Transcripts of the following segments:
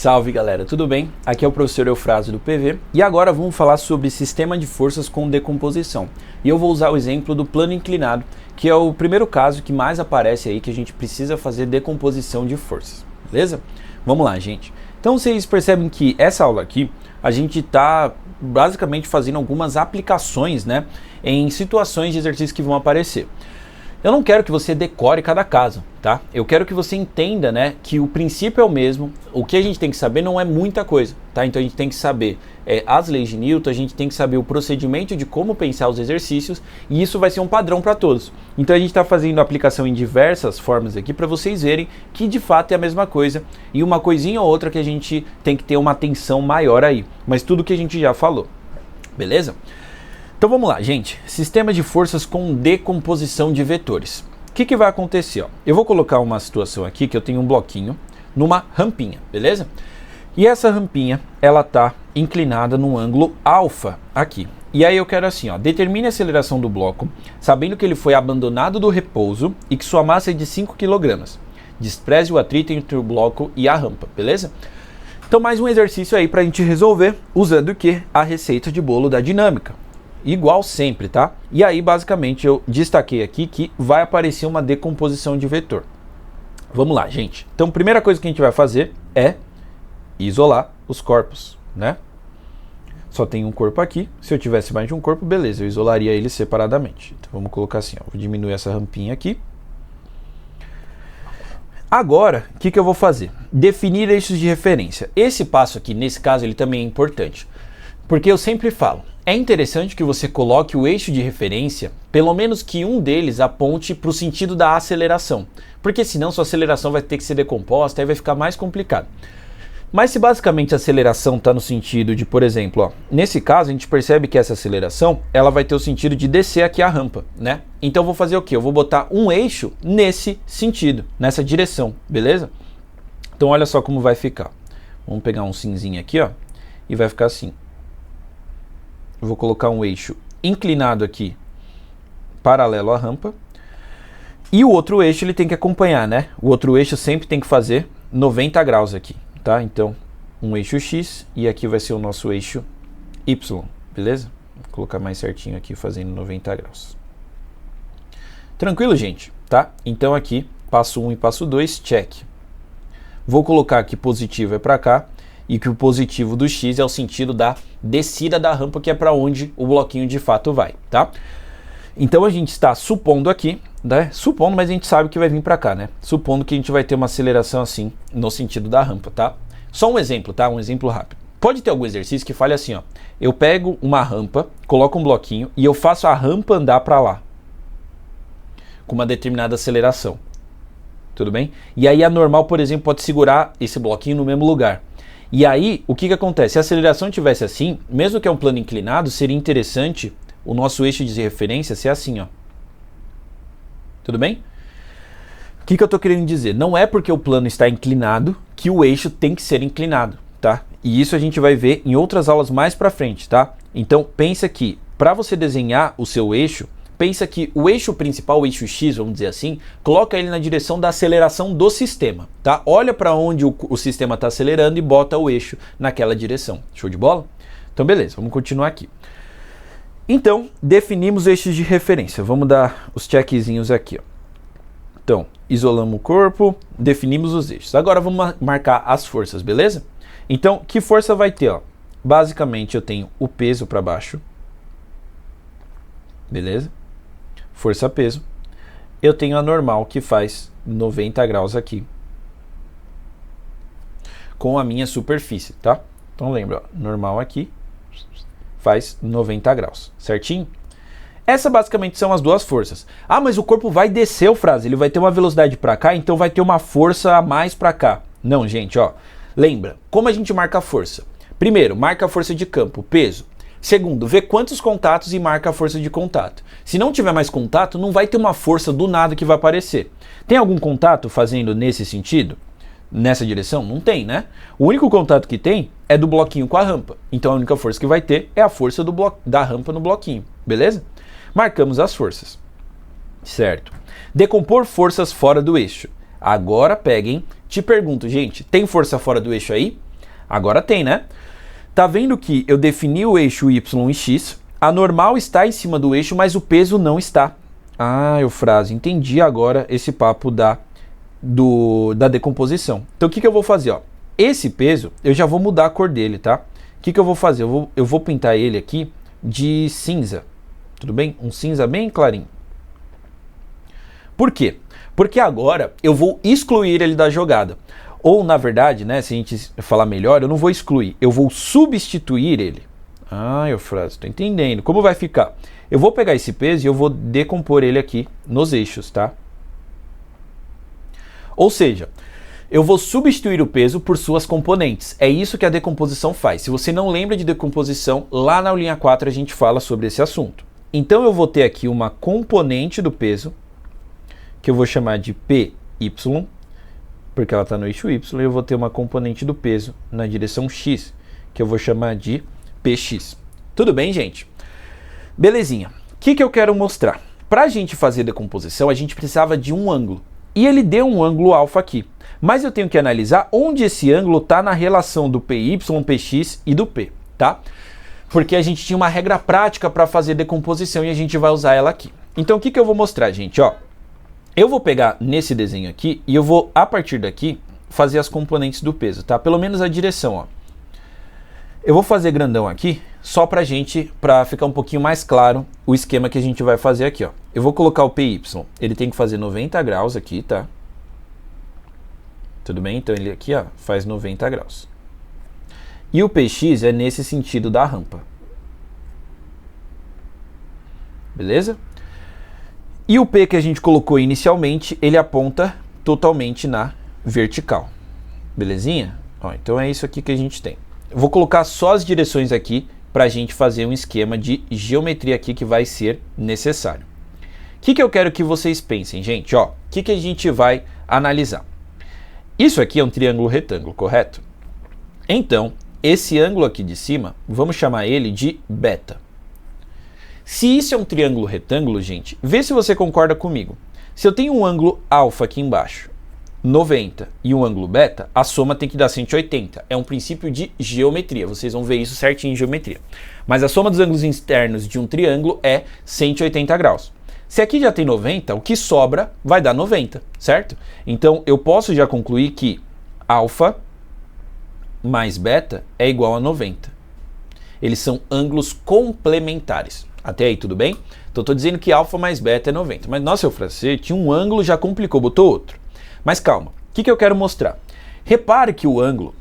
Salve galera, tudo bem? Aqui é o professor Eufrásio do PV e agora vamos falar sobre sistema de forças com decomposição. E eu vou usar o exemplo do plano inclinado, que é o primeiro caso que mais aparece aí que a gente precisa fazer decomposição de forças, beleza? Vamos lá, gente. Então vocês percebem que essa aula aqui a gente está basicamente fazendo algumas aplicações, né, em situações de exercício que vão aparecer. Eu não quero que você decore cada caso, tá? Eu quero que você entenda, né, que o princípio é o mesmo. O que a gente tem que saber não é muita coisa, tá? Então a gente tem que saber as leis de Newton, a gente tem que saber o procedimento de como pensar os exercícios e isso vai ser um padrão para todos. Então a gente está fazendo aplicação em diversas formas aqui para vocês verem que de fato é a mesma coisa e uma coisinha ou outra que a gente tem que ter uma atenção maior aí. Mas tudo que a gente já falou, beleza? Então vamos lá, gente. Sistema de forças com decomposição de vetores. O que vai acontecer? Ó? Eu vou colocar uma situação aqui que eu tenho um bloquinho numa rampinha, beleza? E essa rampinha, ela está inclinada num ângulo alfa aqui. E aí eu quero assim, ó, determine a aceleração do bloco, sabendo que ele foi abandonado do repouso e que sua massa é de 5 kg. Despreze o atrito entre o bloco e a rampa, beleza? Então mais um exercício aí para a gente resolver usando o que? A receita de bolo da dinâmica. Igual sempre, tá? E aí, basicamente, eu destaquei aqui que vai aparecer uma decomposição de vetor. Vamos lá, gente. Então, a primeira coisa que a gente vai fazer é isolar os corpos, né? Só tem um corpo aqui. Se eu tivesse mais de um corpo, beleza, eu isolaria eles separadamente. Então, vamos colocar assim, ó. Vou diminuir essa rampinha aqui. Agora, o que eu vou fazer? Definir eixos de referência. Esse passo aqui, nesse caso, ele também é importante. Porque eu sempre falo, é interessante que você coloque o eixo de referência, pelo menos que um deles aponte para o sentido da aceleração, porque senão sua aceleração vai ter que ser decomposta e vai ficar mais complicado. Mas se basicamente a aceleração está no sentido de, por exemplo, ó, nesse caso a gente percebe que essa aceleração ela vai ter o sentido de descer aqui a rampa, né? Então eu vou fazer o quê? Eu vou botar um eixo nesse sentido, nessa direção, beleza? Então olha só como vai ficar. Vamos pegar um cinzinho aqui, ó, e vai ficar assim. Eu vou colocar um eixo inclinado aqui, paralelo à rampa. E o outro eixo ele tem que acompanhar, né? O outro eixo sempre tem que fazer 90 graus aqui, tá? Então, um eixo X e aqui vai ser o nosso eixo Y, beleza? Vou colocar mais certinho aqui, fazendo 90 graus. Tranquilo, gente? Tá? Então aqui, passo 1 e passo 2, check. Vou colocar aqui positivo é para cá. E que o positivo do X é o sentido da descida da rampa, que é para onde o bloquinho de fato vai, tá? Então a gente está supondo aqui, né? Supondo, mas a gente sabe que vai vir para cá, né? Supondo que a gente vai ter uma aceleração assim, no sentido da rampa, tá? Só um exemplo, tá? Um exemplo rápido. Pode ter algum exercício que fale assim, ó. Eu pego uma rampa, coloco um bloquinho e eu faço a rampa andar para lá. Com uma determinada aceleração. Tudo bem? E aí a normal, por exemplo, pode segurar esse bloquinho no mesmo lugar. E aí, o que acontece? Se a aceleração tivesse assim, mesmo que é um plano inclinado, seria interessante o nosso eixo de referência ser assim, ó. Tudo bem? O que eu estou querendo dizer? Não é porque o plano está inclinado que o eixo tem que ser inclinado, tá? E isso a gente vai ver em outras aulas mais para frente, tá? Então, pensa que para você desenhar o seu eixo, pensa que o eixo principal, o eixo X, vamos dizer assim, coloca ele na direção da aceleração do sistema, tá? Olha para onde o sistema está acelerando e bota o eixo naquela direção. Show de bola? Então, beleza, vamos continuar aqui. Então, definimos eixos de referência. Vamos dar os checkzinhos aqui, ó. Então, isolamos o corpo, definimos os eixos. Agora vamos marcar as forças, beleza? Então, que força vai ter, ó? Basicamente, eu tenho o peso para baixo. Beleza? Força-peso, eu tenho a normal que faz 90 graus aqui com a minha superfície, tá? Então lembra, ó, normal aqui faz 90 graus, certinho? Essa basicamente são as duas forças. Ah, mas o corpo vai descer, o frase, ele vai ter uma velocidade para cá, então vai ter uma força a mais para cá. Não, gente, ó, lembra, como a gente marca a força? Primeiro, marca a força de campo, peso. Segundo, vê quantos contatos e marca a força de contato. Se não tiver mais contato, não vai ter uma força do nada que vai aparecer. Tem algum contato fazendo nesse sentido? Nessa direção? Não tem, né? O único contato que tem é do bloquinho com a rampa. Então a única força que vai ter é a força da rampa no bloquinho. Beleza? Marcamos as forças. Certo. Decompor forças fora do eixo. Agora peguem, te pergunto, gente, tem força fora do eixo aí? Agora tem, né? Tá vendo que eu defini o eixo y e x, a normal está em cima do eixo, mas o peso não está. Ah, Eufrásio, entendi agora esse papo da decomposição. Então o que eu vou fazer? Ó? Esse peso, eu já vou mudar a cor dele, tá? O que eu vou fazer? Eu vou pintar ele aqui de cinza, tudo bem? Um cinza bem clarinho. Por quê? Porque agora eu vou excluir ele da jogada. Ou, na verdade, né, se a gente falar melhor, eu não vou excluir, eu vou substituir ele. Ah, Eufrásio, estou entendendo. Como vai ficar? Eu vou pegar esse peso e eu vou decompor ele aqui nos eixos, tá? Ou seja, eu vou substituir o peso por suas componentes. É isso que a decomposição faz. Se você não lembra de decomposição, lá na aulinha 4 a gente fala sobre esse assunto. Então eu vou ter aqui uma componente do peso, que eu vou chamar de PY, porque ela está no eixo Y, e eu vou ter uma componente do peso na direção X, que eu vou chamar de PX. Tudo bem, gente? Belezinha. O que eu quero mostrar? Para a gente fazer decomposição, a gente precisava de um ângulo. E ele deu um ângulo alfa aqui. Mas eu tenho que analisar onde esse ângulo está na relação do PY, PX e do P, tá? Porque a gente tinha uma regra prática para fazer decomposição e a gente vai usar ela aqui. Então o que eu vou mostrar, gente? Ó, eu vou pegar nesse desenho aqui e eu vou, a partir daqui, fazer as componentes do peso, tá? Pelo menos a direção, ó. Eu vou fazer grandão aqui, só pra ficar um pouquinho mais claro o esquema que a gente vai fazer aqui, ó. Eu vou colocar o PY, ele tem que fazer 90 graus aqui, tá? Tudo bem? Então ele aqui, ó, faz 90 graus. E o PX é nesse sentido da rampa. Beleza? E o P que a gente colocou inicialmente, ele aponta totalmente na vertical. Belezinha? Ó, então é isso aqui que a gente tem. Eu vou colocar só as direções aqui para a gente fazer um esquema de geometria aqui que vai ser necessário. O que eu quero que vocês pensem, gente? Ó, o que a gente vai analisar? Isso aqui é um triângulo retângulo, correto? Então, esse ângulo aqui de cima, vamos chamar ele de beta. Se isso é um triângulo retângulo, gente, vê se você concorda comigo. Se eu tenho um ângulo alfa aqui embaixo, 90, e um ângulo beta, a soma tem que dar 180. É um princípio de geometria, vocês vão ver isso certinho em geometria. Mas a soma dos ângulos internos de um triângulo é 180 graus. Se aqui já tem 90, o que sobra vai dar 90, certo? Então eu posso já concluir que alfa mais beta é igual a 90. Eles são ângulos complementares. Até aí, tudo bem? Então, estou dizendo que alfa mais beta é 90. Mas, nossa, você tinha um ângulo, já complicou, botou outro. Mas calma, o que eu quero mostrar? Repare que o ângulo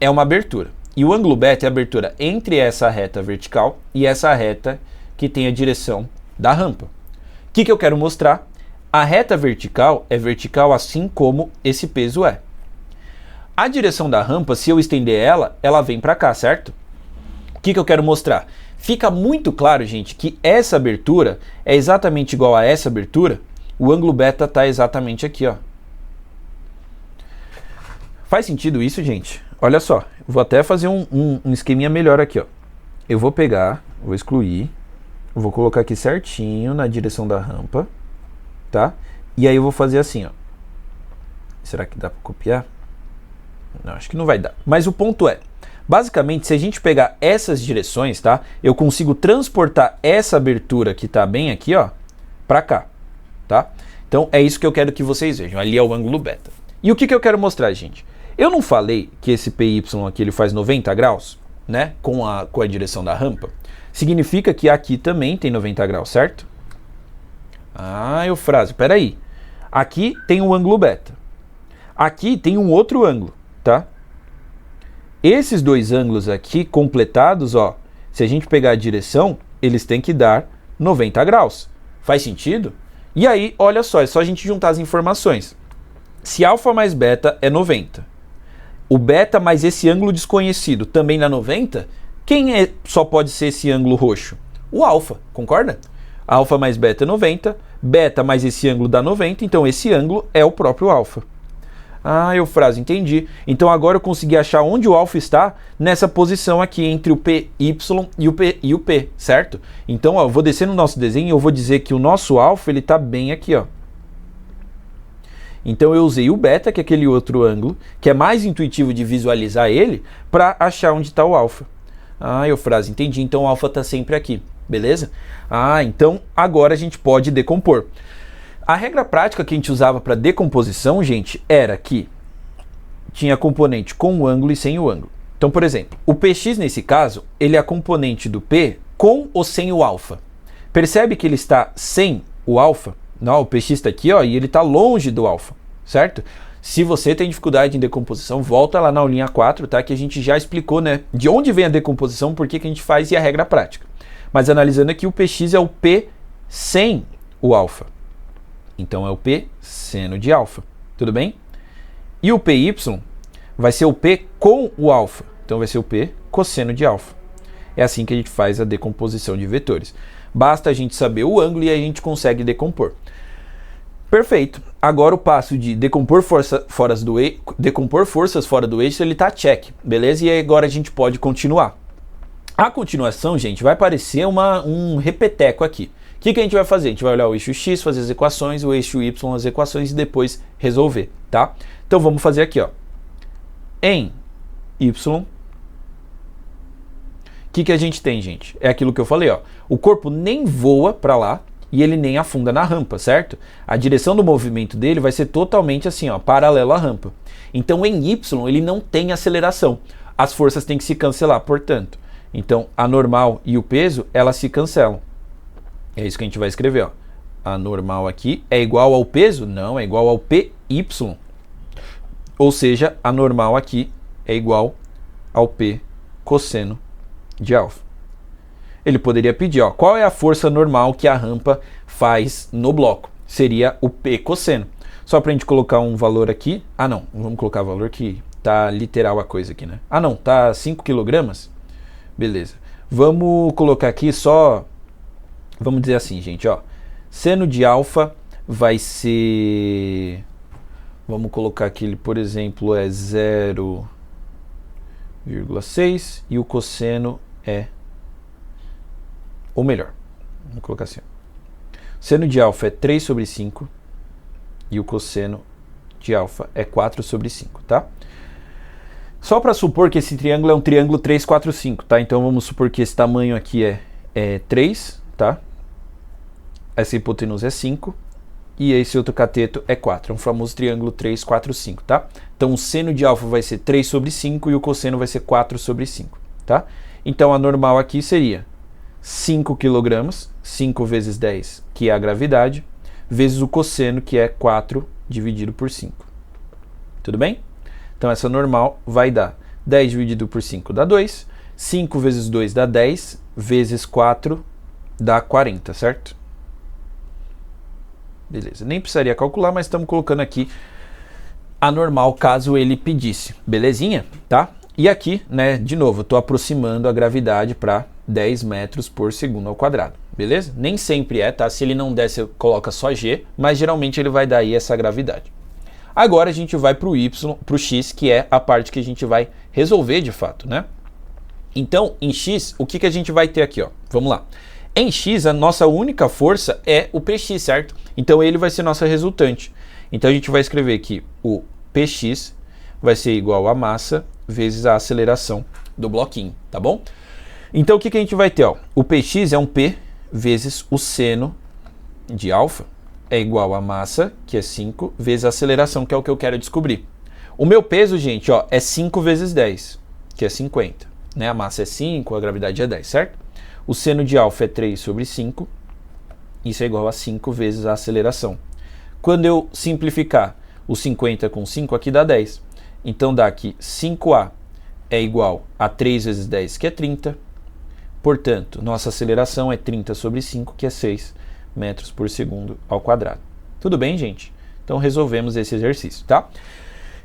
é uma abertura. E o ângulo beta é a abertura entre essa reta vertical e essa reta que tem a direção da rampa. O que eu quero mostrar? A reta vertical é vertical assim como esse peso é. A direção da rampa, se eu estender ela, ela vem para cá, certo? O que eu quero mostrar? Fica muito claro, gente, que essa abertura é exatamente igual a essa abertura. O ângulo beta está exatamente aqui, ó. Faz sentido isso, gente? Olha só, vou até fazer um esqueminha melhor aqui, ó. Eu vou pegar, vou excluir, vou colocar aqui certinho na direção da rampa, tá? E aí eu vou fazer assim, ó. Será que dá para copiar? Não, acho que não vai dar. Mas o ponto é, basicamente, se a gente pegar essas direções, tá? Eu consigo transportar essa abertura que tá bem aqui, ó, para cá, tá? Então é isso que eu quero que vocês vejam. Ali é o ângulo beta. E o que eu quero mostrar, gente? Eu não falei que esse PY aqui ele faz 90 graus, né? Com a direção da rampa. Significa que aqui também tem 90 graus, certo? Ah, Eufrásio, peraí. Aqui tem um ângulo beta. Aqui tem um outro ângulo, tá? Esses dois ângulos aqui completados, ó, se a gente pegar a direção, eles têm que dar 90 graus. Faz sentido? E aí, olha só, é só a gente juntar as informações. Se alfa mais beta é 90, o beta mais esse ângulo desconhecido também dá 90, quem só pode ser esse ângulo roxo? O alfa, concorda? Alfa mais beta é 90, beta mais esse ângulo dá 90, então esse ângulo é o próprio alfa. Ah, Eufrásio, entendi. Então agora eu consegui achar onde o alfa está nessa posição aqui entre o PY e o P, certo? Então, ó, eu vou descer no nosso desenho e eu vou dizer que o nosso alfa ele está bem aqui, ó. Então eu usei o beta, que é aquele outro ângulo, que é mais intuitivo de visualizar ele, para achar onde está o alfa. Ah, Eufrásio, entendi. Então o alfa está sempre aqui, beleza? Ah, então agora a gente pode decompor. A regra prática que a gente usava para decomposição, gente, era que tinha componente com o ângulo e sem o ângulo. Então, por exemplo, o Px nesse caso, ele é a componente do P com ou sem o alfa. Percebe que ele está sem o alfa? Não, o Px está aqui, ó, e ele está longe do alfa, certo? Se você tem dificuldade em decomposição, volta lá na aulinha 4, tá? Que a gente já explicou, né? De onde vem a decomposição, por que a gente faz e a regra prática. Mas analisando aqui, o Px é o P sem o alfa. Então é o P seno de alfa, tudo bem? E o Py vai ser o P com o alfa, então vai ser o P cosseno de alfa. É assim que a gente faz a decomposição de vetores. Basta a gente saber o ângulo e a gente consegue decompor. Perfeito. Agora o passo de decompor forças fora do eixo, ele está check, beleza? E agora a gente pode continuar. A continuação, gente, vai parecer um repeteco aqui. O que a gente vai fazer? A gente vai olhar o eixo X, fazer as equações, o eixo Y, as equações e depois resolver, tá? Então vamos fazer aqui, ó. Em Y, o que a gente tem, gente? É aquilo que eu falei, ó. O corpo nem voa para lá e ele nem afunda na rampa, certo? A direção do movimento dele vai ser totalmente assim, ó, paralelo à rampa. Então em Y ele não tem aceleração. As forças têm que se cancelar, portanto. Então a normal e o peso, elas se cancelam. É isso que a gente vai escrever, ó. A normal aqui é igual ao peso? Não, é igual ao PY. Ou seja, a normal aqui é igual ao P cosseno de alfa. Ele poderia pedir, ó, qual é a força normal que a rampa faz no bloco? Seria o P cosseno. Só para a gente colocar um valor aqui. Ah, não, vamos colocar valor que tá literal a coisa aqui, né? Ah, não, tá 5 kg? Beleza. Vamos colocar aqui só, vamos dizer assim, gente, ó. Seno de alfa vai ser, vamos colocar aqui, ele, por exemplo, é 0,6 e o cosseno é, ou melhor, vamos colocar assim. Seno de alfa é 3 sobre 5 e o cosseno de alfa é 4 sobre 5, tá? Só para supor que esse triângulo é um triângulo 3, 4, 5, tá? Então vamos supor que esse tamanho aqui é 3, tá? Essa hipotenusa é 5 e esse outro cateto é 4. É um famoso triângulo 3, 4, 5, tá? Então o seno de alfa vai ser 3 sobre 5 e o cosseno vai ser 4 sobre 5, tá? Então a normal aqui seria 5 kg, 5 vezes 10, que é a gravidade, vezes o cosseno, que é 4 dividido por 5. Tudo bem? Então essa normal vai dar 10 dividido por 5 dá 2, 5 vezes 2 dá 10, vezes 4 dá 40, certo? Beleza, nem precisaria calcular, mas estamos colocando aqui a normal caso ele pedisse, belezinha? Tá? E aqui, né, de novo, eu estou aproximando a gravidade para 10 metros por segundo ao quadrado, beleza? Nem sempre é, tá? Se ele não der, você coloca só G, mas geralmente ele vai dar aí essa gravidade. Agora a gente vai para o Y, para o X, que é a parte que a gente vai resolver de fato, né? Então, em X, o que a gente vai ter aqui, ó? Vamos lá. Em X, a nossa única força é o Px, certo? Então ele vai ser nossa resultante. Então a gente vai escrever que o Px vai ser igual a massa vezes a aceleração do bloquinho, tá bom? Então o que a gente vai ter, ó? O Px é um P vezes o seno de alfa é igual a massa, que é 5, vezes a aceleração, que é o que eu quero descobrir. O meu peso, gente, ó, é 5 vezes 10, que é 50. Né? A massa é 5, a gravidade é 10, certo? O seno de alfa é 3 sobre 5, isso é igual a 5 vezes a aceleração. Quando eu simplificar o 50 com 5, aqui dá 10. Então dá que 5A é igual a 3 vezes 10, que é 30. Portanto, nossa aceleração é 30 sobre 5, que é 6 metros por segundo ao quadrado. Tudo bem, gente? Então resolvemos esse exercício, tá?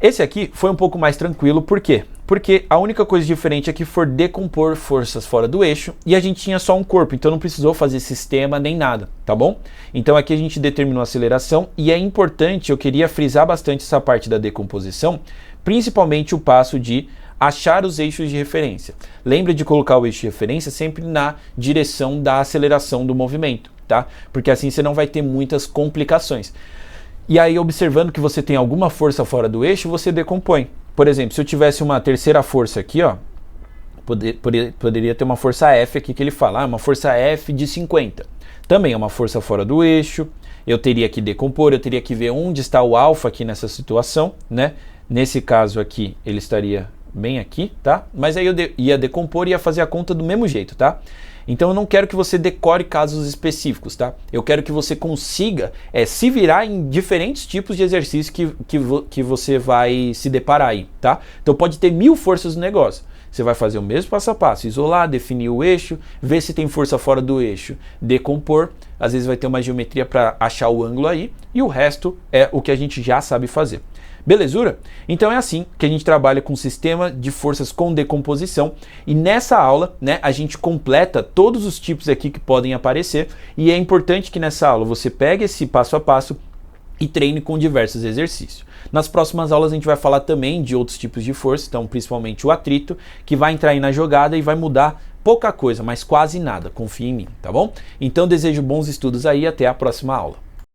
Esse aqui foi um pouco mais tranquilo, por quê? Porque a única coisa diferente é que for decompor forças fora do eixo e a gente tinha só um corpo, então não precisou fazer sistema nem nada, tá bom? Então aqui a gente determinou a aceleração e é importante, eu queria frisar bastante essa parte da decomposição, principalmente o passo de achar os eixos de referência. Lembre de colocar o eixo de referência sempre na direção da aceleração do movimento, tá? Porque assim você não vai ter muitas complicações. E aí, observando que você tem alguma força fora do eixo, você decompõe. Por exemplo, se eu tivesse uma terceira força aqui, ó, poderia ter uma força F aqui que ele fala, uma força F de 50. Também é uma força fora do eixo. Eu teria que decompor, eu teria que ver onde está o alfa aqui nessa situação, né? Nesse caso aqui, ele estaria bem aqui, tá? Mas aí eu ia decompor e ia fazer a conta do mesmo jeito, tá? Então eu não quero que você decore casos específicos, tá? Eu quero que você consiga se virar em diferentes tipos de exercícios que você vai se deparar aí, tá? Então pode ter 1000 forças no negócio. Você vai fazer o mesmo passo a passo, isolar, definir o eixo, ver se tem força fora do eixo, decompor, às vezes vai ter uma geometria para achar o ângulo aí, e o resto é o que a gente já sabe fazer. Belezura? Então é assim que a gente trabalha com o sistema de forças com decomposição, e nessa aula, né, a gente completa todos os tipos aqui que podem aparecer, e é importante que nessa aula você pegue esse passo a passo e treine com diversos exercícios. Nas próximas aulas a gente vai falar também de outros tipos de força, então principalmente o atrito, que vai entrar aí na jogada e vai mudar pouca coisa, mas quase nada, confia em mim, tá bom? Então desejo bons estudos aí e até a próxima aula.